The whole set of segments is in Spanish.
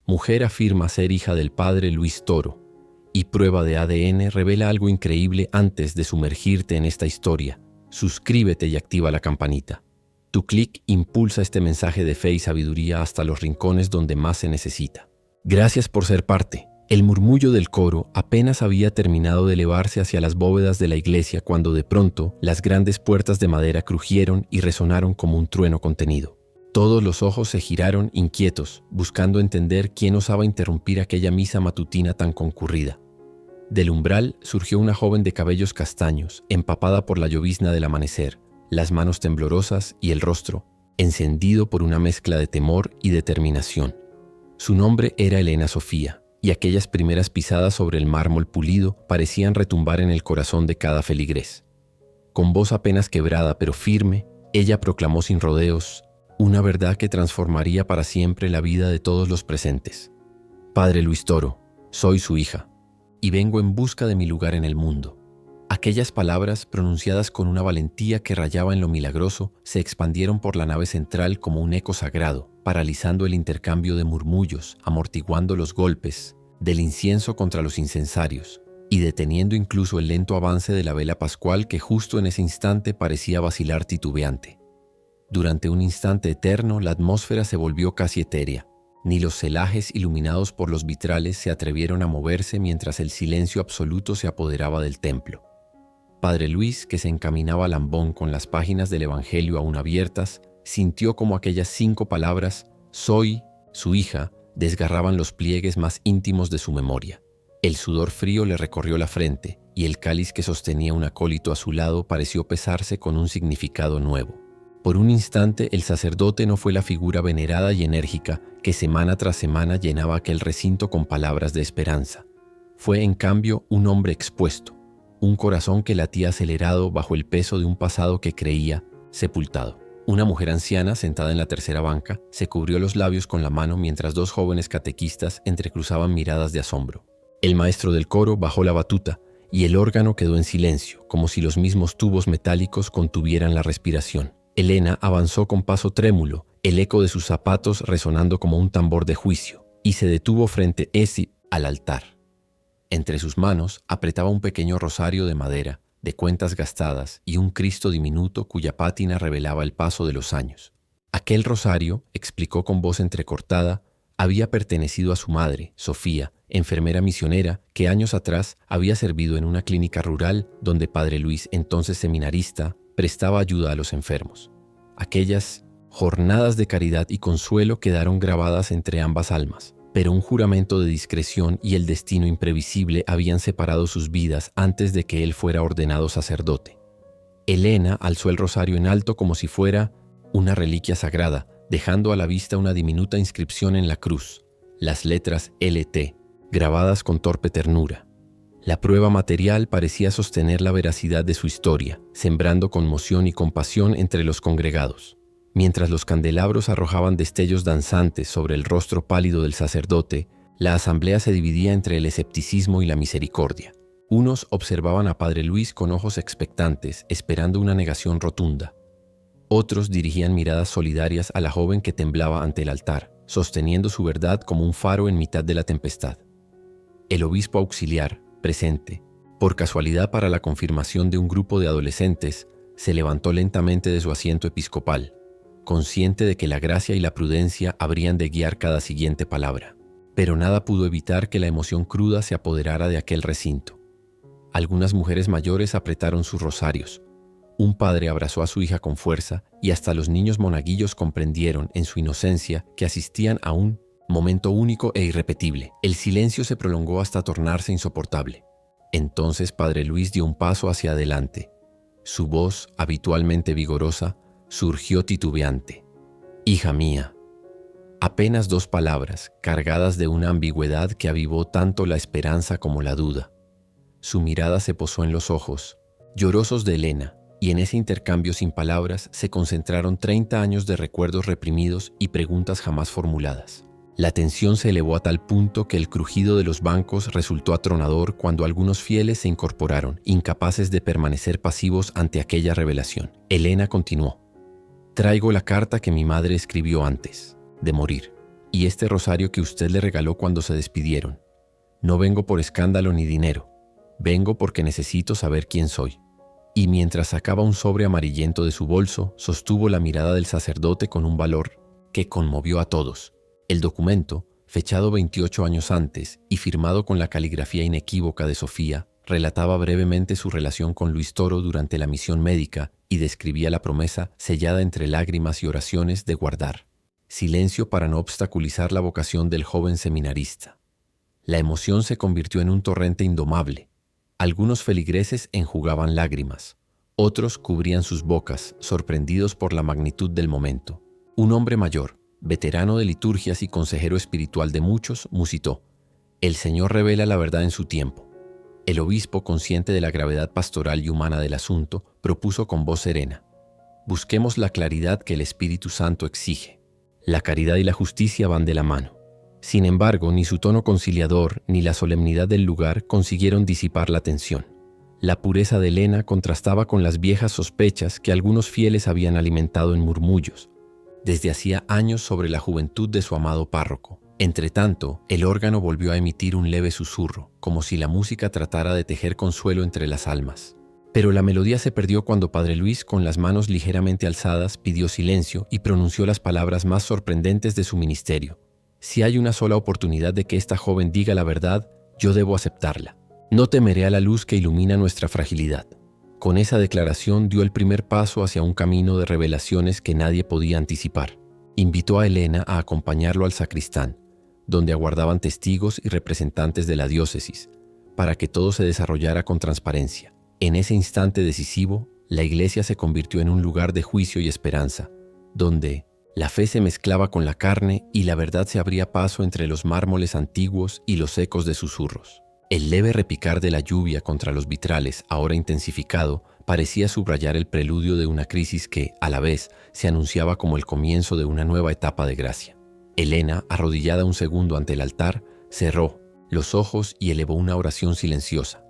mujer afirma ser hija del padre Luis Toro, y prueba de ADN revela algo increíble antes de sumergirte en esta historia. Suscríbete y activa la campanita. Tu clic impulsa este mensaje de fe y sabiduría hasta los rincones donde más se necesita. Gracias por ser parte. El murmullo del coro apenas había terminado de elevarse hacia las bóvedas de la iglesia cuando de pronto las grandes puertas de madera crujieron y resonaron como un trueno contenido. Todos los ojos se giraron inquietos, buscando entender quién osaba interrumpir aquella misa matutina tan concurrida. Del umbral surgió una joven de cabellos castaños, empapada por la llovizna del amanecer, las manos temblorosas y el rostro, encendido por una mezcla de temor y determinación. Su nombre era Elena Sofía, y aquellas primeras pisadas sobre el mármol pulido parecían retumbar en el corazón de cada feligrés. Con voz apenas quebrada pero firme, ella proclamó sin rodeos una verdad que transformaría para siempre la vida de todos los presentes. Padre Luis Toro, soy su hija, y vengo en busca de mi lugar en el mundo. Aquellas palabras, pronunciadas con una valentía que rayaba en lo milagroso, se expandieron por la nave central como un eco sagrado, paralizando el intercambio de murmullos, amortiguando los golpes del incienso contra los incensarios, y deteniendo incluso el lento avance de la vela pascual que justo en ese instante parecía vacilar titubeante. Durante un instante eterno, la atmósfera se volvió casi etérea. Ni los celajes iluminados por los vitrales se atrevieron a moverse mientras el silencio absoluto se apoderaba del templo. Padre Luis, que se encaminaba lambón con las páginas del Evangelio aún abiertas, sintió como aquellas 5 palabras, «Soy su hija», desgarraban los pliegues más íntimos de su memoria. El sudor frío le recorrió la frente y el cáliz que sostenía un acólito a su lado pareció pesarse con un significado nuevo. Por un instante, el sacerdote no fue la figura venerada y enérgica que semana tras semana llenaba aquel recinto con palabras de esperanza. Fue, en cambio, un hombre expuesto, un corazón que latía acelerado bajo el peso de un pasado que creía sepultado. Una mujer anciana, sentada en la tercera banca, se cubrió los labios con la mano mientras 2 jóvenes catequistas entrecruzaban miradas de asombro. El maestro del coro bajó la batuta y el órgano quedó en silencio, como si los mismos tubos metálicos contuvieran la respiración. Elena avanzó con paso trémulo, el eco de sus zapatos resonando como un tambor de juicio, y se detuvo frente al altar. Entre sus manos apretaba un pequeño rosario de madera, de cuentas gastadas, y un Cristo diminuto cuya pátina revelaba el paso de los años. Aquel rosario, explicó con voz entrecortada, había pertenecido a su madre, Sofía, enfermera misionera que años atrás había servido en una clínica rural donde Padre Luis, entonces seminarista, prestaba ayuda a los enfermos. Aquellas jornadas de caridad y consuelo quedaron grabadas entre ambas almas, pero un juramento de discreción y el destino imprevisible habían separado sus vidas antes de que él fuera ordenado sacerdote. Elena alzó el rosario en alto como si fuera una reliquia sagrada, dejando a la vista una diminuta inscripción en la cruz, las letras LT, grabadas con torpe ternura. La prueba material parecía sostener la veracidad de su historia, sembrando conmoción y compasión entre los congregados. Mientras los candelabros arrojaban destellos danzantes sobre el rostro pálido del sacerdote, la asamblea se dividía entre el escepticismo y la misericordia. Unos observaban a Padre Luis con ojos expectantes, esperando una negación rotunda. Otros dirigían miradas solidarias a la joven que temblaba ante el altar, sosteniendo su verdad como un faro en mitad de la tempestad. El obispo auxiliar, presente, por casualidad para la confirmación de un grupo de adolescentes, se levantó lentamente de su asiento episcopal, consciente de que la gracia y la prudencia habrían de guiar cada siguiente palabra. Pero nada pudo evitar que la emoción cruda se apoderara de aquel recinto. Algunas mujeres mayores apretaron sus rosarios. Un padre abrazó a su hija con fuerza y hasta los niños monaguillos comprendieron en su inocencia que asistían a un momento único e irrepetible. El silencio se prolongó hasta tornarse insoportable. Entonces Padre Luis dio un paso hacia adelante. Su voz, habitualmente vigorosa, surgió titubeante. «Hija mía». Apenas 2 palabras, cargadas de una ambigüedad que avivó tanto la esperanza como la duda. Su mirada se posó en los ojos, llorosos de Elena, y en ese intercambio sin palabras se concentraron 30 años de recuerdos reprimidos y preguntas jamás formuladas. La tensión se elevó a tal punto que el crujido de los bancos resultó atronador cuando algunos fieles se incorporaron, incapaces de permanecer pasivos ante aquella revelación. Elena continuó. «Traigo la carta que mi madre escribió antes de morir. y este rosario que usted le regaló cuando se despidieron. No vengo por escándalo ni dinero. Vengo porque necesito saber quién soy». Y mientras sacaba un sobre amarillento de su bolso, sostuvo la mirada del sacerdote con un valor que conmovió a todos. El documento, fechado 28 años antes y firmado con la caligrafía inequívoca de Sofía, relataba brevemente su relación con Luis Toro durante la misión médica y describía la promesa, sellada entre lágrimas y oraciones, de guardar silencio para no obstaculizar la vocación del joven seminarista. La emoción se convirtió en un torrente indomable. Algunos feligreses enjugaban lágrimas, otros cubrían sus bocas, sorprendidos por la magnitud del momento. Un hombre mayor, veterano de liturgias y consejero espiritual de muchos, musitó: «El Señor revela la verdad en su tiempo». El obispo, consciente de la gravedad pastoral y humana del asunto, propuso con voz serena: «Busquemos la claridad que el Espíritu Santo exige». La caridad y la justicia van de la mano. Sin embargo, ni su tono conciliador ni la solemnidad del lugar consiguieron disipar la tensión. La pureza de Elena contrastaba con las viejas sospechas que algunos fieles habían alimentado en murmullos desde hacía años sobre la juventud de su amado párroco. Entretanto, el órgano volvió a emitir un leve susurro, como si la música tratara de tejer consuelo entre las almas. Pero la melodía se perdió cuando Padre Luis, con las manos ligeramente alzadas, pidió silencio y pronunció las palabras más sorprendentes de su ministerio: «Si hay una sola oportunidad de que esta joven diga la verdad, yo debo aceptarla. No temeré a la luz que ilumina nuestra fragilidad». Con esa declaración dio el primer paso hacia un camino de revelaciones que nadie podía anticipar. Invitó a Elena a acompañarlo al sacristán, donde aguardaban testigos y representantes de la diócesis, para que todo se desarrollara con transparencia. En ese instante decisivo, la iglesia se convirtió en un lugar de juicio y esperanza, donde la fe se mezclaba con la carne y la verdad se abría paso entre los mármoles antiguos y los ecos de susurros. El leve repicar de la lluvia contra los vitrales, ahora intensificado, parecía subrayar el preludio de una crisis que, a la vez, se anunciaba como el comienzo de una nueva etapa de gracia. Elena, arrodillada un segundo ante el altar, cerró los ojos y elevó una oración silenciosa: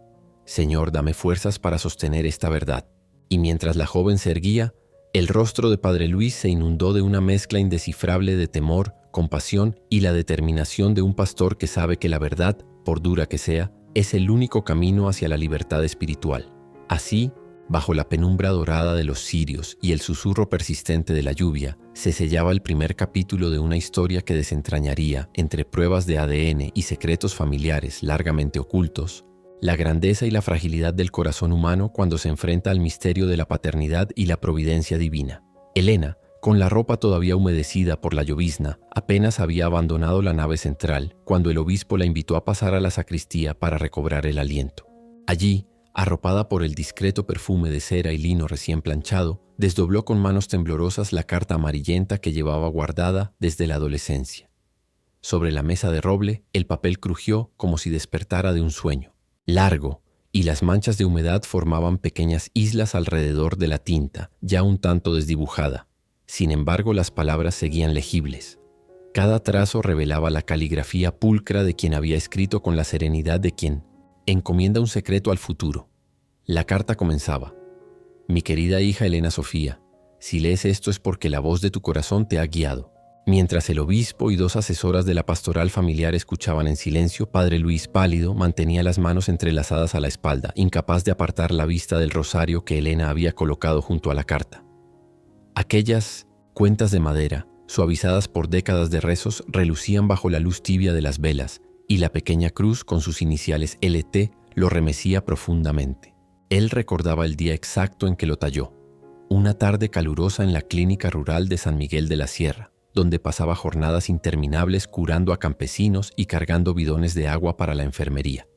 «Señor, dame fuerzas para sostener esta verdad». Y mientras la joven se erguía, el rostro de Padre Luis se inundó de una mezcla indescifrable de temor, compasión y la determinación de un pastor que sabe que la verdad, por dura que sea, es el único camino hacia la libertad espiritual. Así, bajo la penumbra dorada de los cirios y el susurro persistente de la lluvia, se sellaba el primer capítulo de una historia que desentrañaría, entre pruebas de ADN y secretos familiares largamente ocultos, la grandeza y la fragilidad del corazón humano cuando se enfrenta al misterio de la paternidad y la providencia divina. Elena, con la ropa todavía humedecida por la llovizna, apenas había abandonado la nave central cuando el obispo la invitó a pasar a la sacristía para recobrar el aliento. Allí, arropada por el discreto perfume de cera y lino recién planchado, desdobló con manos temblorosas la carta amarillenta que llevaba guardada desde la adolescencia. Sobre la mesa de roble, el papel crujió como si despertara de un sueño largo, y las manchas de humedad formaban pequeñas islas alrededor de la tinta, ya un tanto desdibujada. Sin embargo, las palabras seguían legibles. Cada trazo revelaba la caligrafía pulcra de quien había escrito con la serenidad de quien encomienda un secreto al futuro. La carta comenzaba: «Mi querida hija Elena Sofía, si lees esto es porque la voz de tu corazón te ha guiado». Mientras el obispo y dos asesoras de la pastoral familiar escuchaban en silencio, Padre Luis, pálido, mantenía las manos entrelazadas a la espalda, incapaz de apartar la vista del rosario que Elena había colocado junto a la carta. Aquellas cuentas de madera, suavizadas por décadas de rezos, relucían bajo la luz tibia de las velas, y la pequeña cruz con sus iniciales LT lo remecía profundamente. Él recordaba el día exacto en que lo talló, una tarde calurosa en la clínica rural de San Miguel de la Sierra, donde pasaba jornadas interminables curando a campesinos y cargando bidones de agua para la enfermería.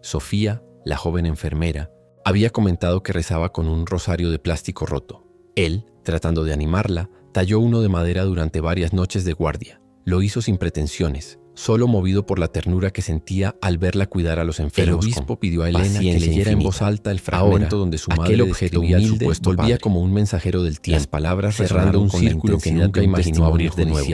Sofía, la joven enfermera, había comentado que rezaba con un rosario de plástico roto. Él, tratando de animarla, talló uno de madera durante varias noches de guardia. Lo hizo sin pretensiones, solo movido por la ternura que sentía al verla cuidar a los enfermos. El obispo pidió a Elena que leyera en voz alta el fragmento donde su madre objeto humilde volvía como un mensajero del tiempo, las palabras cerrando un círculo que nunca imaginó abrir de nuevo.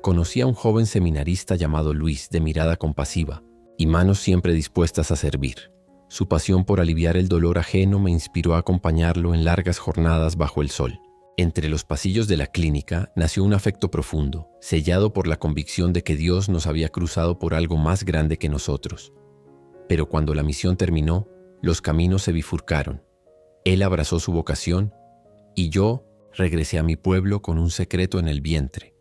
Conocía a un joven seminarista llamado Luis, de mirada compasiva y manos siempre dispuestas a servir. Su pasión por aliviar el dolor ajeno me inspiró a acompañarlo en largas jornadas bajo el sol. Entre los pasillos de la clínica nació un afecto profundo, sellado por la convicción de que Dios nos había cruzado por algo más grande que nosotros. Pero cuando la misión terminó, los caminos se bifurcaron. Él abrazó su vocación y yo regresé a mi pueblo con un secreto en el vientre.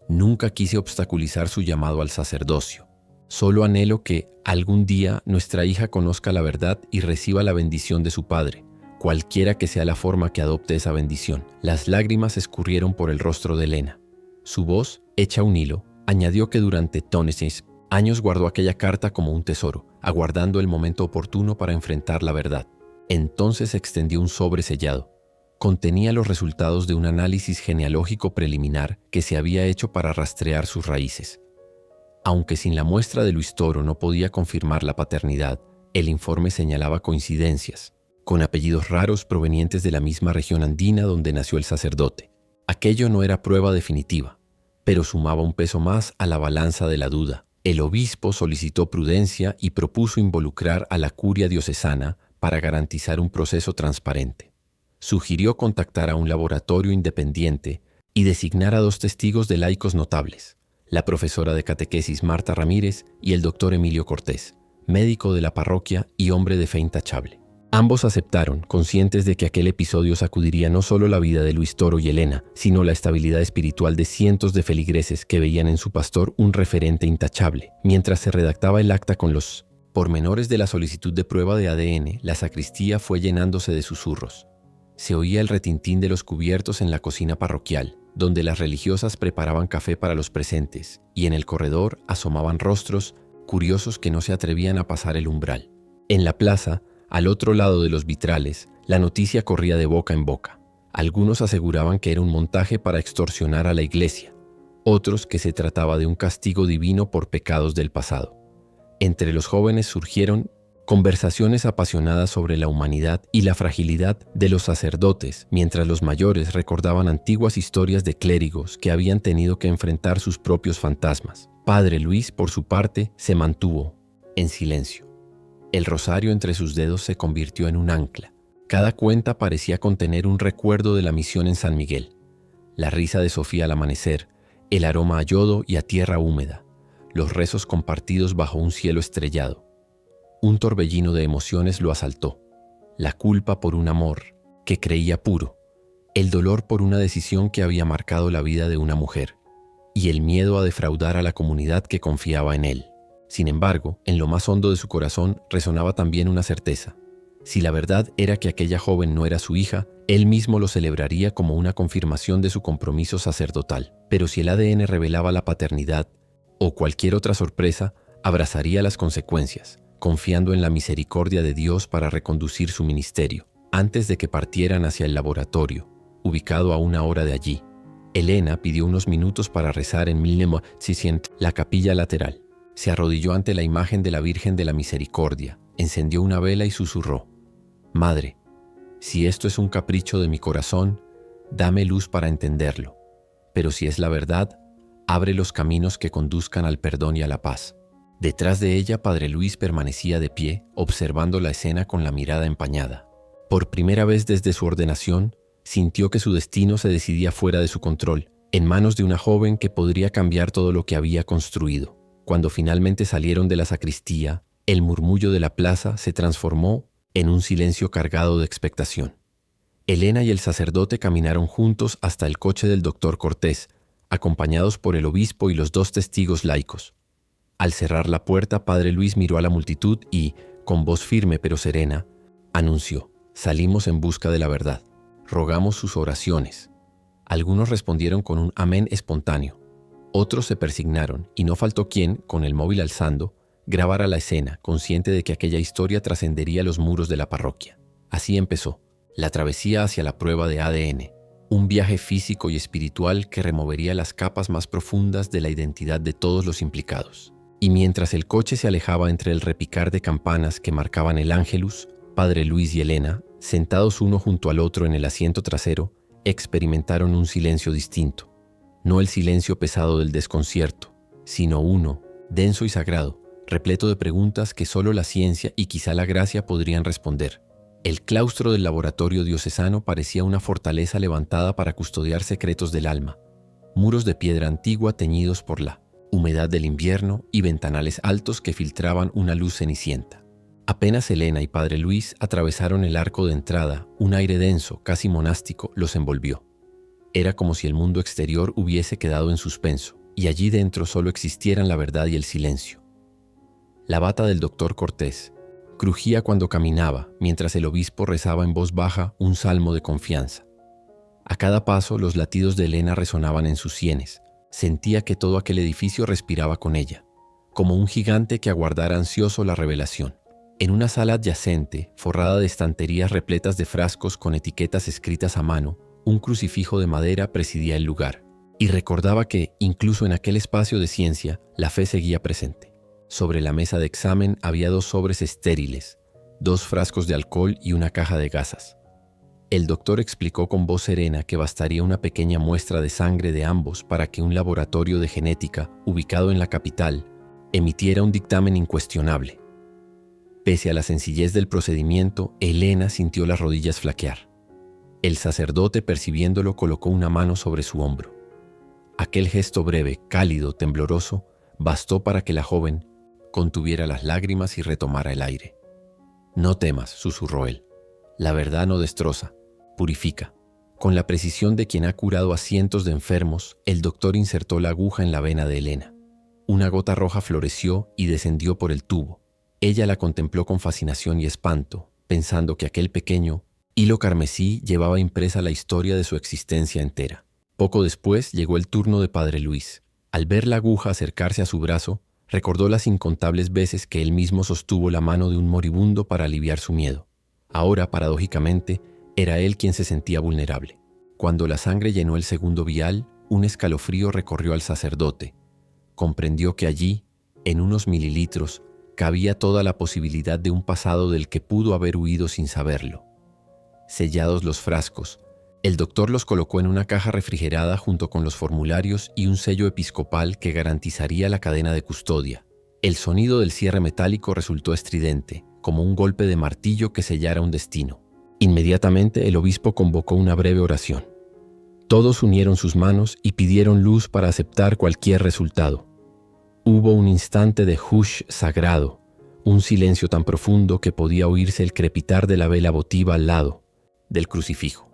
Nunca quise obstaculizar su llamado al sacerdocio. Solo anhelo que algún día nuestra hija conozca la verdad y reciba la bendición de su padre, cualquiera que sea la forma que adopte esa bendición. Las lágrimas escurrieron por el rostro de Elena. Su voz, hecha un hilo, añadió que durante años guardó aquella carta como un tesoro, aguardando el momento oportuno para enfrentar la verdad. Entonces extendió un sobre sellado. Contenía los resultados de un análisis genealógico preliminar que se había hecho para rastrear sus raíces. Aunque sin la muestra de Luis Toro no podía confirmar la paternidad, el informe señalaba coincidencias, con apellidos raros provenientes de la misma región andina donde nació el sacerdote. Aquello no era prueba definitiva, pero sumaba un peso más a la balanza de la duda. El obispo solicitó prudencia y propuso involucrar a la curia diocesana para garantizar un proceso transparente. Sugirió contactar a un laboratorio independiente y designar a 2 testigos de laicos notables, la profesora de catequesis Marta Ramírez y el doctor Emilio Cortés, médico de la parroquia y hombre de fe intachable. Ambos aceptaron, conscientes de que aquel episodio sacudiría no solo la vida de Luis Toro y Elena, sino la estabilidad espiritual de cientos de feligreses que veían en su pastor un referente intachable. Mientras se redactaba el acta con los pormenores de la solicitud de prueba de ADN, la sacristía fue llenándose de susurros. Se oía el retintín de los cubiertos en la cocina parroquial, donde las religiosas preparaban café para los presentes, y en el corredor asomaban rostros curiosos que no se atrevían a pasar el umbral. En la plaza, al otro lado de los vitrales, la noticia corría de boca en boca. Algunos aseguraban que era un montaje para extorsionar a la iglesia, otros que se trataba de un castigo divino por pecados del pasado. Entre los jóvenes surgieron conversaciones apasionadas sobre la humanidad y la fragilidad de los sacerdotes, mientras los mayores recordaban antiguas historias de clérigos que habían tenido que enfrentar sus propios fantasmas. Padre Luis, por su parte, se mantuvo en silencio. El rosario entre sus dedos se convirtió en un ancla. Cada cuenta parecía contener un recuerdo de la misión en San Miguel. La risa de Sofía al amanecer, el aroma a yodo y a tierra húmeda, los rezos compartidos bajo un cielo estrellado. Un torbellino de emociones lo asaltó. La culpa por un amor que creía puro, el dolor por una decisión que había marcado la vida de una mujer, y el miedo a defraudar a la comunidad que confiaba en él. Sin embargo, en lo más hondo de su corazón resonaba también una certeza. Si la verdad era que aquella joven no era su hija, él mismo lo celebraría como una confirmación de su compromiso sacerdotal. Pero si el ADN revelaba la paternidad, o cualquier otra sorpresa, abrazaría las consecuencias, confiando en la misericordia de Dios para reconducir su ministerio. Antes de que partieran hacia el laboratorio, ubicado a 1 hora de allí, Elena pidió unos minutos para rezar en la capilla lateral. Se arrodilló ante la imagen de la Virgen de la Misericordia, encendió una vela y susurró: «Madre, si esto es un capricho de mi corazón, dame luz para entenderlo. Pero si es la verdad, abre los caminos que conduzcan al perdón y a la paz». Detrás de ella, Padre Luis permanecía de pie, observando la escena con la mirada empañada. Por primera vez desde su ordenación, sintió que su destino se decidía fuera de su control, en manos de una joven que podría cambiar todo lo que había construido. Cuando finalmente salieron de la sacristía, el murmullo de la plaza se transformó en un silencio cargado de expectación. Elena y el sacerdote caminaron juntos hasta el coche del doctor Cortés, acompañados por el obispo y los 2 testigos laicos. Al cerrar la puerta, Padre Luis miró a la multitud y, con voz firme pero serena, anunció: «Salimos en busca de la verdad. Rogamos sus oraciones». Algunos respondieron con un amén espontáneo. Otros se persignaron y no faltó quien, con el móvil alzando, grabara la escena, consciente de que aquella historia trascendería los muros de la parroquia. Así empezó la travesía hacia la prueba de ADN, un viaje físico y espiritual que removería las capas más profundas de la identidad de todos los implicados. Y mientras el coche se alejaba entre el repicar de campanas que marcaban el Ángelus, Padre Luis y Elena, sentados uno junto al otro en el asiento trasero, experimentaron un silencio distinto. No el silencio pesado del desconcierto, sino uno, denso y sagrado, repleto de preguntas que solo la ciencia y quizá la gracia podrían responder. El claustro del laboratorio diocesano parecía una fortaleza levantada para custodiar secretos del alma, muros de piedra antigua teñidos por la humedad del invierno y ventanales altos que filtraban una luz cenicienta. Apenas Elena y padre Luis atravesaron el arco de entrada, un aire denso, casi monástico, los envolvió. Era como si el mundo exterior hubiese quedado en suspenso, y allí dentro solo existieran la verdad y el silencio. La bata del doctor Cortés crujía cuando caminaba, mientras el obispo rezaba en voz baja un salmo de confianza. A cada paso los latidos de Elena resonaban en sus sienes. Sentía que todo aquel edificio respiraba con ella, como un gigante que aguardara ansioso la revelación. En una sala adyacente, forrada de estanterías repletas de frascos con etiquetas escritas a mano, un crucifijo de madera presidía el lugar, y recordaba que, incluso en aquel espacio de ciencia, la fe seguía presente. Sobre la mesa de examen había 2 sobres estériles, 2 frascos de alcohol y una caja de gasas. El doctor explicó con voz serena que bastaría una pequeña muestra de sangre de ambos para que un laboratorio de genética, ubicado en la capital, emitiera un dictamen incuestionable. Pese a la sencillez del procedimiento, Elena sintió las rodillas flaquear. El sacerdote, percibiéndolo, colocó una mano sobre su hombro. Aquel gesto breve, cálido, tembloroso, bastó para que la joven contuviera las lágrimas y retomara el aire. «No temas», susurró él. «La verdad no destroza, purifica». Con la precisión de quien ha curado a cientos de enfermos, el doctor insertó la aguja en la vena de Elena. Una gota roja floreció y descendió por el tubo. Ella la contempló con fascinación y espanto, pensando que aquel pequeño hilo carmesí llevaba impresa la historia de su existencia entera. Poco después llegó el turno de padre Luis. Al ver la aguja acercarse a su brazo, recordó las incontables veces que él mismo sostuvo la mano de un moribundo para aliviar su miedo. Ahora, paradójicamente, era él quien se sentía vulnerable. Cuando la sangre llenó el segundo vial, un escalofrío recorrió al sacerdote. Comprendió que allí, en unos mililitros, cabía toda la posibilidad de un pasado del que pudo haber huido sin saberlo. Sellados los frascos, el doctor los colocó en una caja refrigerada junto con los formularios y un sello episcopal que garantizaría la cadena de custodia. El sonido del cierre metálico resultó estridente, como un golpe de martillo que sellara un destino. Inmediatamente el obispo convocó una breve oración. Todos unieron sus manos y pidieron luz para aceptar cualquier resultado. Hubo un instante de hush sagrado, un silencio tan profundo que podía oírse el crepitar de la vela votiva al lado del crucifijo.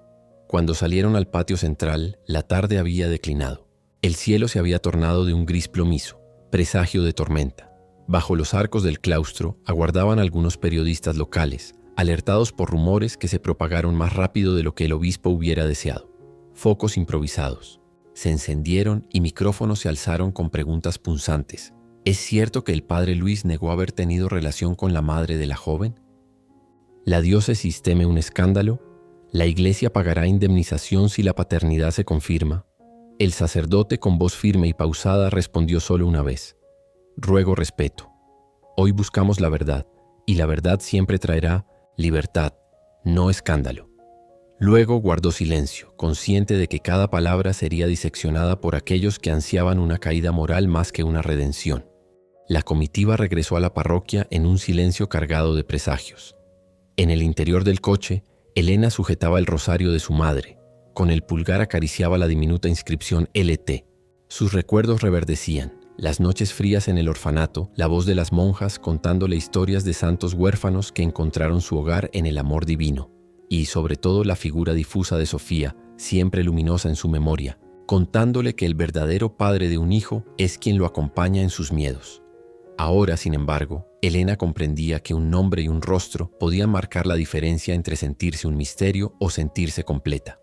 Cuando salieron al patio central, la tarde había declinado. El cielo se había tornado de un gris plomizo, presagio de tormenta. Bajo los arcos del claustro aguardaban algunos periodistas locales, alertados por rumores que se propagaron más rápido de lo que el obispo hubiera deseado. Focos improvisados se encendieron y micrófonos se alzaron con preguntas punzantes. ¿Es cierto que el padre Luis negó haber tenido relación con la madre de la joven? ¿La diócesis teme un escándalo? ¿La iglesia pagará indemnización si la paternidad se confirma? El sacerdote, con voz firme y pausada, respondió solo una vez: «Ruego respeto. Hoy buscamos la verdad, y la verdad siempre traerá libertad, no escándalo». Luego guardó silencio, consciente de que cada palabra sería diseccionada por aquellos que ansiaban una caída moral más que una redención. La comitiva regresó a la parroquia en un silencio cargado de presagios. En el interior del coche, Elena sujetaba el rosario de su madre. Con el pulgar acariciaba la diminuta inscripción LT. Sus recuerdos reverdecían. Las noches frías en el orfanato, la voz de las monjas contándole historias de santos huérfanos que encontraron su hogar en el amor divino. Y sobre todo la figura difusa de Sofía, siempre luminosa en su memoria, contándole que el verdadero padre de un hijo es quien lo acompaña en sus miedos. Ahora, sin embargo, Elena comprendía que un nombre y un rostro podían marcar la diferencia entre sentirse un misterio o sentirse completa.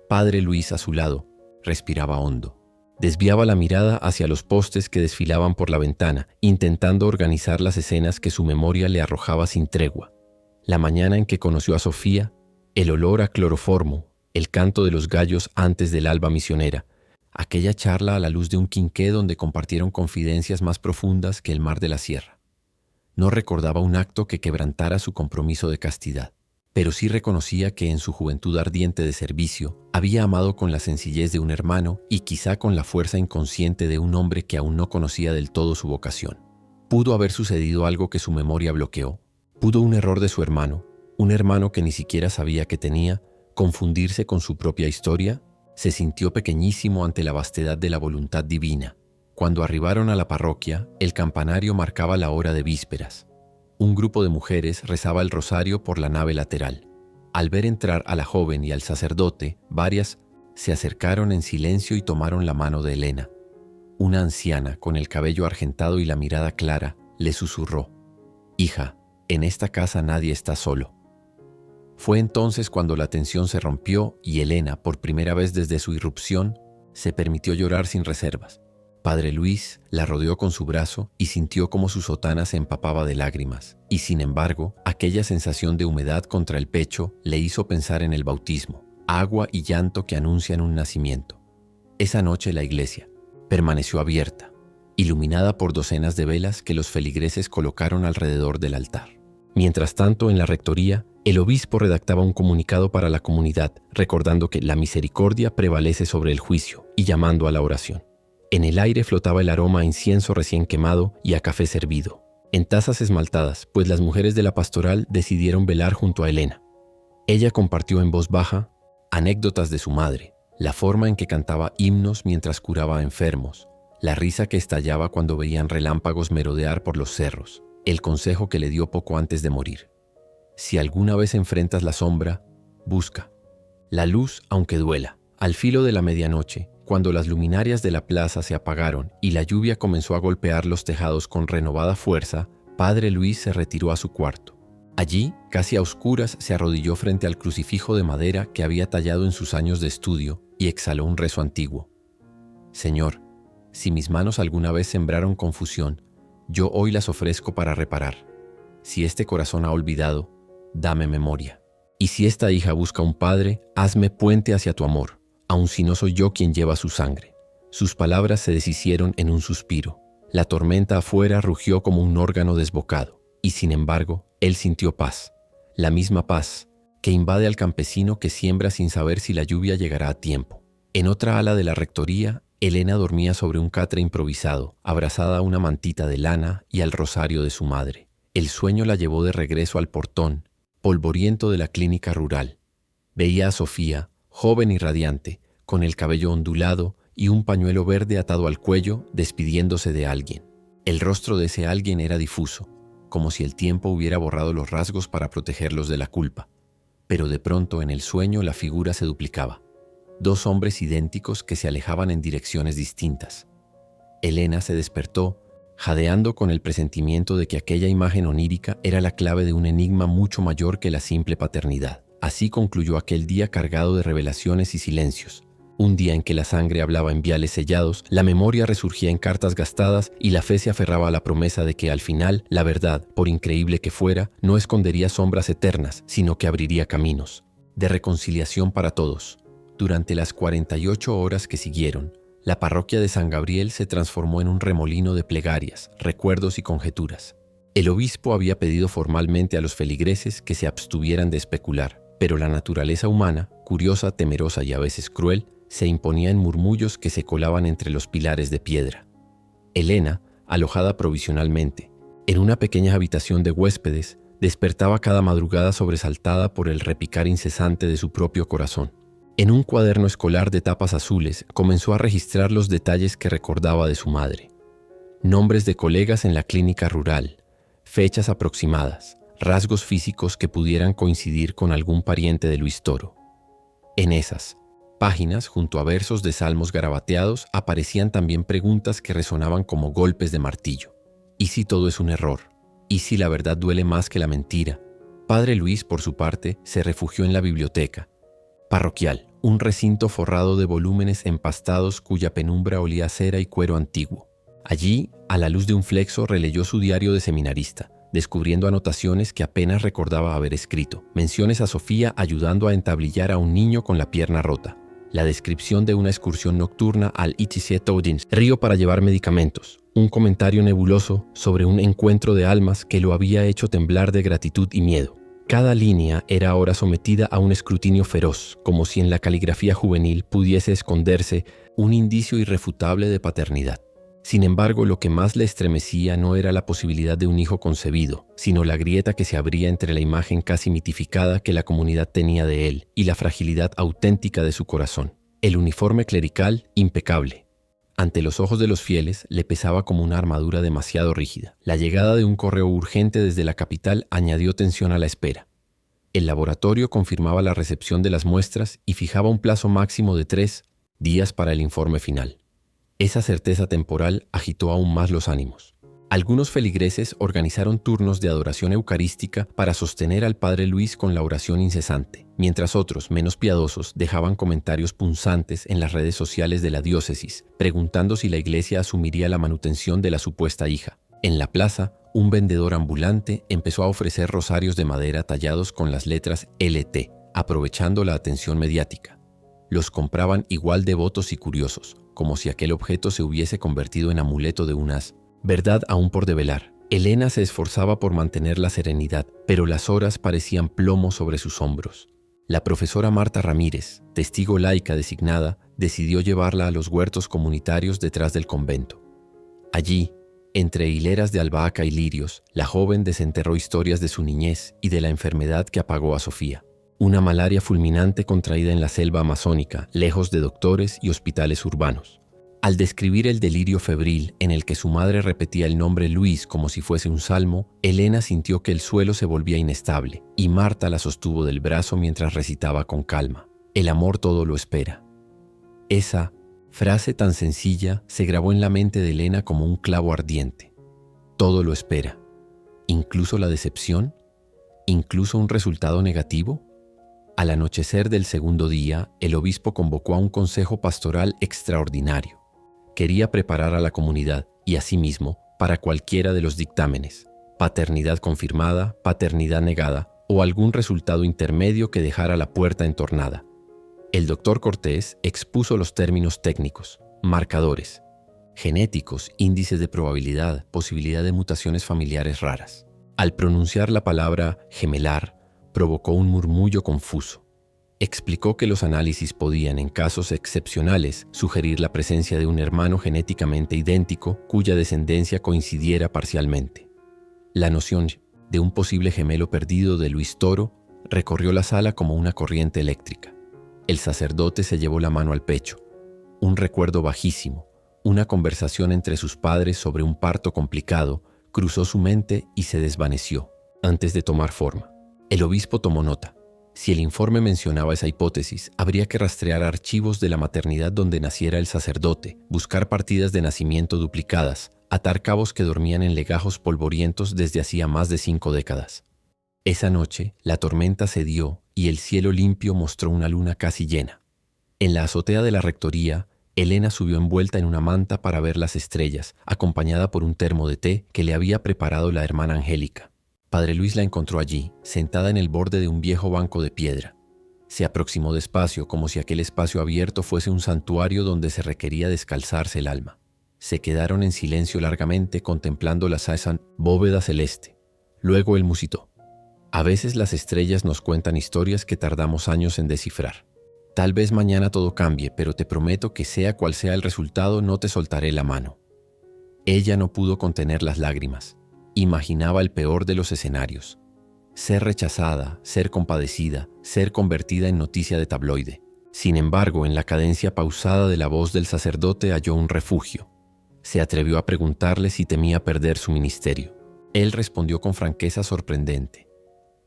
Padre Luis, a su lado, respiraba hondo. Desviaba la mirada hacia los postes que desfilaban por la ventana, intentando organizar las escenas que su memoria le arrojaba sin tregua. La mañana en que conoció a Sofía, el olor a cloroformo, el canto de los gallos antes del alba misionera, aquella charla a la luz de un quinqué donde compartieron confidencias más profundas que el mar de la sierra. No recordaba un acto que quebrantara su compromiso de castidad, pero sí reconocía que en su juventud ardiente de servicio había amado con la sencillez de un hermano y quizá con la fuerza inconsciente de un hombre que aún no conocía del todo su vocación. ¿Pudo haber sucedido algo que su memoria bloqueó? ¿Pudo un error de su hermano, un hermano que ni siquiera sabía que tenía, confundirse con su propia historia, se sintió pequeñísimo ante la vastedad de la voluntad divina. Cuando arribaron a la parroquia, el campanario marcaba la hora de vísperas. Un grupo de mujeres rezaba el rosario por la nave lateral. Al ver entrar a la joven y al sacerdote, varias se acercaron en silencio y tomaron la mano de Elena. Una anciana, con el cabello argentado y la mirada clara, le susurró: «Hija, en esta casa nadie está solo». Fue entonces cuando la tensión se rompió y Elena, por primera vez desde su irrupción, se permitió llorar sin reservas. Padre Luis la rodeó con su brazo y sintió como su sotana se empapaba de lágrimas, y sin embargo, aquella sensación de humedad contra el pecho le hizo pensar en el bautismo, agua y llanto que anuncian un nacimiento. Esa noche la iglesia permaneció abierta, iluminada por docenas de velas que los feligreses colocaron alrededor del altar. Mientras tanto, en la rectoría, el obispo redactaba un comunicado para la comunidad, recordando que la misericordia prevalece sobre el juicio y llamando a la oración. En el aire flotaba el aroma a incienso recién quemado y a café servido, en tazas esmaltadas, pues las mujeres de la pastoral decidieron velar junto a Elena. Ella compartió en voz baja anécdotas de su madre, la forma en que cantaba himnos mientras curaba a enfermos, la risa que estallaba cuando veían relámpagos merodear por los cerros, el consejo que le dio poco antes de morir: si alguna vez enfrentas la sombra, busca la luz aunque duela. Al filo de la medianoche, cuando las luminarias de la plaza se apagaron y la lluvia comenzó a golpear los tejados con renovada fuerza, Padre Luis se retiró a su cuarto. Allí, casi a oscuras, se arrodilló frente al crucifijo de madera que había tallado en sus años de estudio y exhaló un rezo antiguo. «Señor, si mis manos alguna vez sembraron confusión, yo hoy las ofrezco para reparar. Si este corazón ha olvidado, dame memoria. Y si esta hija busca un padre, hazme puente hacia tu amor, aun si no soy yo quien lleva su sangre». Sus palabras se deshicieron en un suspiro. La tormenta afuera rugió como un órgano desbocado, y sin embargo, él sintió paz, la misma paz que invade al campesino que siembra sin saber si la lluvia llegará a tiempo. En otra ala de la rectoría, Elena dormía sobre un catre improvisado, abrazada a una mantita de lana y al rosario de su madre. El sueño la llevó de regreso al portón, polvoriento de la clínica rural. Veía a Sofía, joven y radiante, con el cabello ondulado y un pañuelo verde atado al cuello, despidiéndose de alguien. El rostro de ese alguien era difuso, como si el tiempo hubiera borrado los rasgos para protegerlos de la culpa. Pero de pronto en el sueño la figura se duplicaba. Dos hombres idénticos que se alejaban en direcciones distintas. Elena se despertó, jadeando con el presentimiento de que aquella imagen onírica era la clave de un enigma mucho mayor que la simple paternidad. Así concluyó aquel día cargado de revelaciones y silencios. Un día en que la sangre hablaba en viales sellados, la memoria resurgía en cartas gastadas y la fe se aferraba a la promesa de que al final la verdad, por increíble que fuera, no escondería sombras eternas, sino que abriría caminos de reconciliación para todos. Durante las 48 horas que siguieron, la parroquia de San Gabriel se transformó en un remolino de plegarias, recuerdos y conjeturas. El obispo había pedido formalmente a los feligreses que se abstuvieran de especular, pero la naturaleza humana, curiosa, temerosa y a veces cruel, se imponía en murmullos que se colaban entre los pilares de piedra. Elena, alojada provisionalmente, en una pequeña habitación de huéspedes, despertaba cada madrugada sobresaltada por el repicar incesante de su propio corazón. En un cuaderno escolar de tapas azules comenzó a registrar los detalles que recordaba de su madre. Nombres de colegas en la clínica rural, fechas aproximadas, rasgos físicos que pudieran coincidir con algún pariente de Luis Toro. En esas páginas, junto a versos de salmos garabateados, aparecían también preguntas que resonaban como golpes de martillo. ¿Y si todo es un error? ¿Y si la verdad duele más que la mentira? Padre Luis, por su parte, se refugió en la biblioteca parroquial, un recinto forrado de volúmenes empastados cuya penumbra olía a cera y cuero antiguo. Allí, a la luz de un flexo, releyó su diario de seminarista, descubriendo anotaciones que apenas recordaba haber escrito, menciones a Sofía ayudando a entablillar a un niño con la pierna rota, la descripción de una excursión nocturna al Itzietoudins, río para llevar medicamentos, un comentario nebuloso sobre un encuentro de almas que lo había hecho temblar de gratitud y miedo. Cada línea era ahora sometida a un escrutinio feroz, como si en la caligrafía juvenil pudiese esconderse un indicio irrefutable de paternidad. Sin embargo, lo que más le estremecía no era la posibilidad de un hijo concebido, sino la grieta que se abría entre la imagen casi mitificada que la comunidad tenía de él y la fragilidad auténtica de su corazón. El uniforme clerical, impecable. Ante los ojos de los fieles, le pesaba como una armadura demasiado rígida. La llegada de un correo urgente desde la capital añadió tensión a la espera. El laboratorio confirmaba la recepción de las muestras y fijaba un plazo máximo de 3 días para el informe final. Esa certeza temporal agitó aún más los ánimos. Algunos feligreses organizaron turnos de adoración eucarística para sostener al padre Luis con la oración incesante, mientras otros, menos piadosos, dejaban comentarios punzantes en las redes sociales de la diócesis, preguntando si la iglesia asumiría la manutención de la supuesta hija. En la plaza, un vendedor ambulante empezó a ofrecer rosarios de madera tallados con las letras LT, aprovechando la atención mediática. Los compraban igual devotos y curiosos, como si aquel objeto se hubiese convertido en amuleto de un as. Verdad aún por develar. Elena se esforzaba por mantener la serenidad, pero las horas parecían plomo sobre sus hombros. La profesora Marta Ramírez, testigo laica designada, decidió llevarla a los huertos comunitarios detrás del convento. Allí, entre hileras de albahaca y lirios, la joven desenterró historias de su niñez y de la enfermedad que apagó a Sofía. Una malaria fulminante contraída en la selva amazónica, lejos de doctores y hospitales urbanos. Al describir el delirio febril en el que su madre repetía el nombre Luis como si fuese un salmo, Elena sintió que el suelo se volvía inestable y Marta la sostuvo del brazo mientras recitaba con calma: «El amor todo lo espera». Esa frase tan sencilla se grabó en la mente de Elena como un clavo ardiente. Todo lo espera. ¿Incluso la decepción? ¿Incluso un resultado negativo? Al anochecer del segundo día, el obispo convocó a un consejo pastoral extraordinario. Quería preparar a la comunidad y a sí mismo para cualquiera de los dictámenes: paternidad confirmada, paternidad negada o algún resultado intermedio que dejara la puerta entornada. El doctor Cortés expuso los términos técnicos: marcadores, genéticos, índices de probabilidad, posibilidad de mutaciones familiares raras. Al pronunciar la palabra gemelar, provocó un murmullo confuso. Explicó que los análisis podían, en casos excepcionales, sugerir la presencia de un hermano genéticamente idéntico cuya descendencia coincidiera parcialmente. La noción de un posible gemelo perdido de Luis Toro recorrió la sala como una corriente eléctrica. El sacerdote se llevó la mano al pecho. Un recuerdo bajísimo, una conversación entre sus padres sobre un parto complicado, cruzó su mente y se desvaneció antes de tomar forma. El obispo tomó nota. Si el informe mencionaba esa hipótesis, habría que rastrear archivos de la maternidad donde naciera el sacerdote, buscar partidas de nacimiento duplicadas, atar cabos que dormían en legajos polvorientos desde hacía más de 5 décadas. Esa noche, la tormenta cedió y el cielo limpio mostró una luna casi llena. En la azotea de la rectoría, Elena subió envuelta en una manta para ver las estrellas, acompañada por un termo de té que le había preparado la hermana Angélica. Padre Luis la encontró allí, sentada en el borde de un viejo banco de piedra. Se aproximó despacio, como si aquel espacio abierto fuese un santuario donde se requería descalzarse el alma. Se quedaron en silencio largamente contemplando la esa bóveda celeste. Luego él musitó: «A veces las estrellas nos cuentan historias que tardamos años en descifrar. Tal vez mañana todo cambie, pero te prometo que sea cual sea el resultado, no te soltaré la mano». Ella no pudo contener las lágrimas. Imaginaba el peor de los escenarios: ser rechazada, ser compadecida, ser convertida en noticia de tabloide. Sin embargo, en la cadencia pausada de la voz del sacerdote halló un refugio. Se atrevió a preguntarle si temía perder su ministerio. Él respondió con franqueza sorprendente: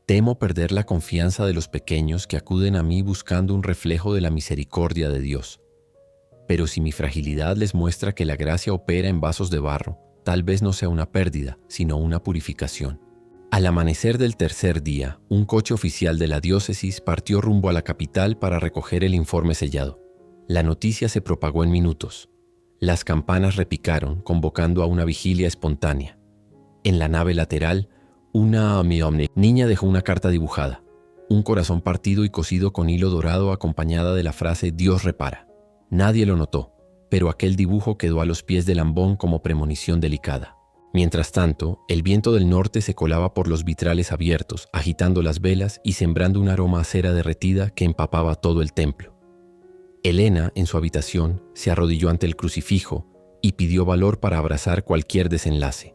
«Temo perder la confianza de los pequeños que acuden a mí buscando un reflejo de la misericordia de Dios. Pero si mi fragilidad les muestra que la gracia opera en vasos de barro, tal vez no sea una pérdida, sino una purificación». Al amanecer del tercer día, un coche oficial de la diócesis partió rumbo a la capital para recoger el informe sellado. La noticia se propagó en minutos. Las campanas repicaron, convocando a una vigilia espontánea. En la nave lateral, una niña dejó una carta dibujada, un corazón partido y cosido con hilo dorado acompañada de la frase «Dios repara». Nadie lo notó, pero aquel dibujo quedó a los pies del ambón como premonición delicada. Mientras tanto, el viento del norte se colaba por los vitrales abiertos, agitando las velas y sembrando un aroma a cera derretida que empapaba todo el templo. Elena, en su habitación, se arrodilló ante el crucifijo y pidió valor para abrazar cualquier desenlace.